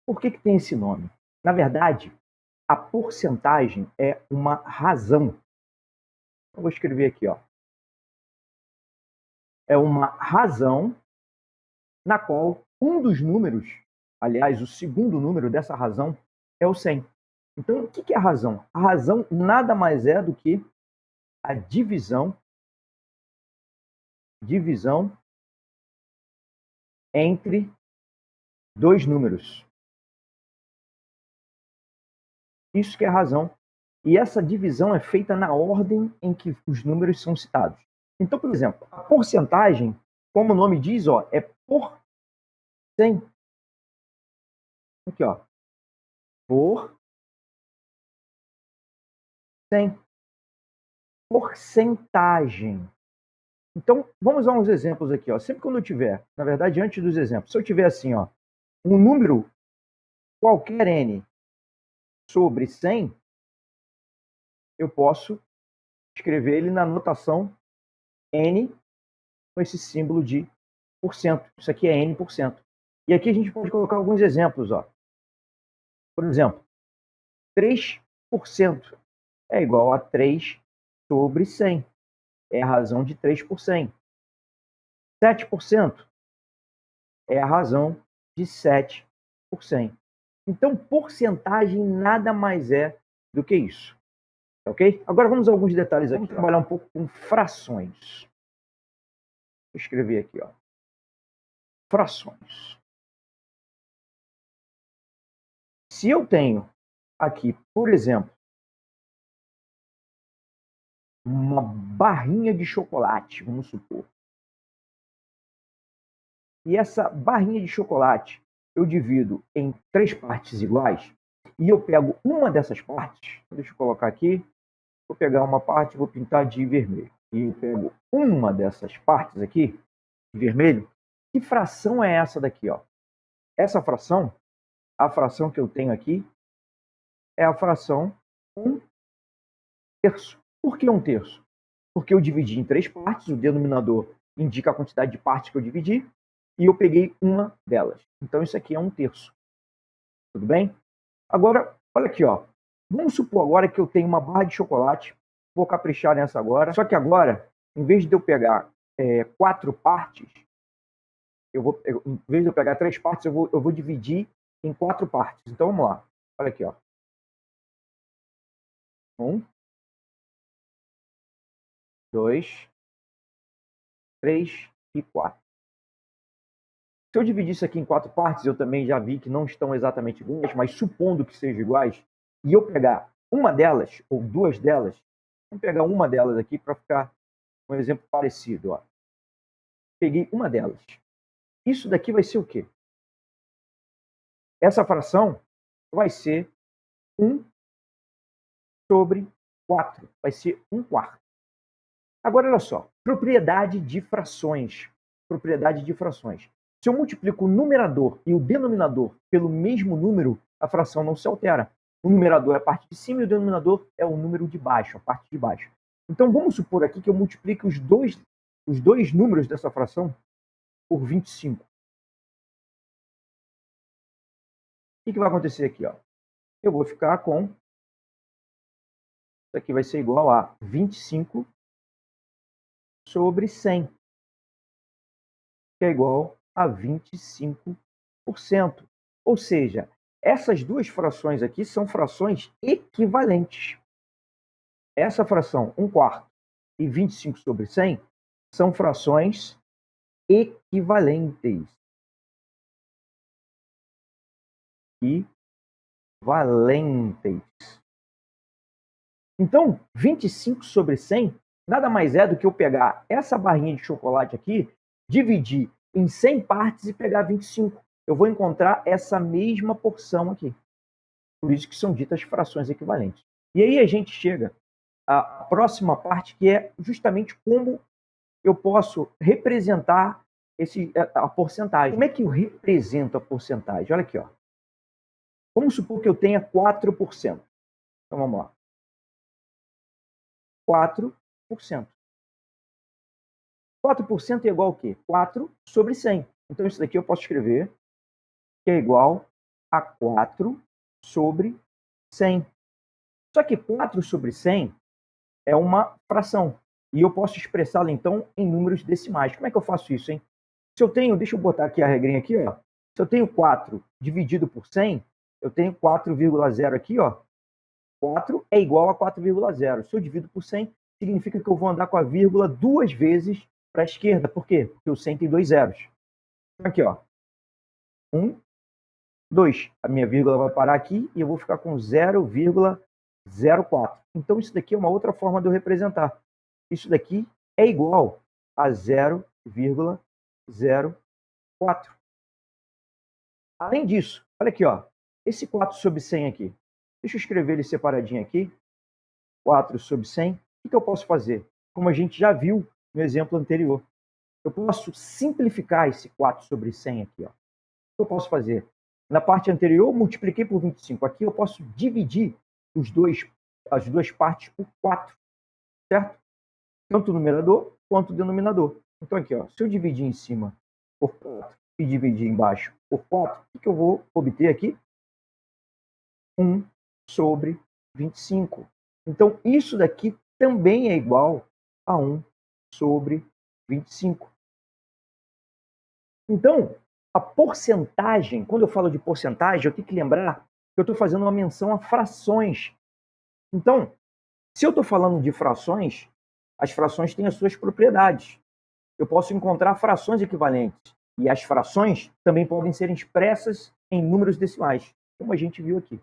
Por que tem esse nome? Na verdade, a porcentagem é uma razão. Eu vou escrever aqui, ó. É uma razão na qual um dos números, aliás, o segundo número dessa razão é o 100. Então, o que é a razão? A razão nada mais é do que a divisão entre dois números. Isso que é a razão. E essa divisão é feita na ordem em que os números são citados. Então, por exemplo, a porcentagem, como o nome diz, ó, é por 100. Aqui, ó. Por 100. Porcentagem. Então, vamos a uns exemplos aqui, ó. Sempre quando eu tiver, na verdade, antes dos exemplos, se eu tiver assim, ó, um número qualquer n sobre 100, eu posso escrever ele na notação n com esse símbolo de porcento. Isso aqui é n%. E aqui a gente pode colocar alguns exemplos, ó. Por exemplo, 3% é igual a 3 sobre 100. É a razão de 3 por 100. 7% é a razão de 7 por 100. Então, porcentagem nada mais é do que isso. Ok? Agora vamos a alguns detalhes aqui. Vamos trabalhar um pouco com frações. Vou escrever aqui, ó. Frações. Se eu tenho aqui, por exemplo, uma barrinha de chocolate, vamos supor. E essa barrinha de chocolate eu divido em 3 partes iguais e eu pego uma dessas partes, deixa eu colocar aqui, vou pegar uma parte e vou pintar de vermelho. E eu pego uma dessas partes aqui, de vermelho. Que fração é essa daqui, ó? Essa fração, a fração que eu tenho aqui, é a fração 1/3. Por que 1/3? Porque eu dividi em 3 partes, o denominador indica a quantidade de partes que eu dividi, e eu peguei uma delas. Então isso aqui é 1/3. Tudo bem? Agora, olha aqui, ó. Vamos supor agora que eu tenho uma barra de chocolate, vou caprichar nessa agora, só que agora, em vez de eu pegar 4 partes, em vez de eu pegar 3 partes, eu vou dividir em 4 partes. Então vamos lá. Olha aqui, ó. 1, 2, 3 e 4. Se eu dividir isso aqui em 4 partes, eu também já vi que não estão exatamente iguais, mas supondo que sejam iguais, e eu pegar uma delas, ou 2 delas, vamos pegar uma delas aqui para ficar um exemplo parecido. Ó. Peguei uma delas. Isso daqui vai ser o quê? Essa fração vai ser 1 sobre 4. Vai ser 1/4. Agora, olha só. Propriedade de frações. Propriedade de frações. Se eu multiplico o numerador e o denominador pelo mesmo número, a fração não se altera. O numerador é a parte de cima e o denominador é o número de baixo, a parte de baixo. Então, vamos supor aqui que eu multiplique os dois números dessa fração por 25. O que vai acontecer aqui? Ó? Eu vou ficar com... Isso aqui vai ser igual a 25 sobre 100, que é igual a 25%. Ou seja, essas duas frações aqui são frações equivalentes. Essa fração 1/4 e 25 sobre 100 são frações equivalentes. Então, 25 sobre 100 nada mais é do que eu pegar essa barrinha de chocolate aqui, dividir em 100 partes e pegar 25. Eu vou encontrar essa mesma porção aqui. Por isso que são ditas frações equivalentes. E aí a gente chega à próxima parte, que é justamente como eu posso representar a porcentagem. Como é que eu represento a porcentagem? Olha aqui, ó. Vamos supor que eu tenha 4%. Então vamos lá. 4%. 4% é igual a quê? 4 sobre 100. Então isso daqui eu posso escrever que é igual a 4 sobre 100. Só que 4 sobre 100 é uma fração. E eu posso expressá-la, então, em números decimais. Como é que eu faço isso, hein? Se eu tenho, deixa eu botar aqui a regrinha aqui, ó. Se eu tenho 4 dividido por 100, eu tenho 4,0 aqui, ó. 4 é igual a 4,0. Se eu divido por 100, significa que eu vou andar com a vírgula duas vezes para a esquerda. Por quê? Porque o 100 tem dois zeros. Aqui, ó. 1, 2. A minha vírgula vai parar aqui e eu vou ficar com 0,04. Então, isso daqui é uma outra forma de eu representar. Isso daqui é igual a 0,04. Além disso, olha aqui, ó. Esse 4 sobre 100 aqui. Deixa eu escrever ele separadinho aqui. 4 sobre 100. O que eu posso fazer? Como a gente já viu no exemplo anterior. Eu posso simplificar esse 4 sobre 100 aqui, ó. O que eu posso fazer? Na parte anterior, multipliquei por 25. Aqui eu posso dividir as duas partes por 4, certo? Tanto o numerador quanto o denominador. Então aqui, ó, se eu dividir em cima por 4 e dividir embaixo por 4, o que eu vou obter aqui? 1 sobre 25. Então isso daqui também é igual a 1 sobre 25. Então, a porcentagem, quando eu falo de porcentagem, eu tenho que lembrar que eu estou fazendo uma menção a frações. Então, se eu estou falando de frações, as frações têm as suas propriedades. Eu posso encontrar frações equivalentes. E as frações também podem ser expressas em números decimais, como a gente viu aqui.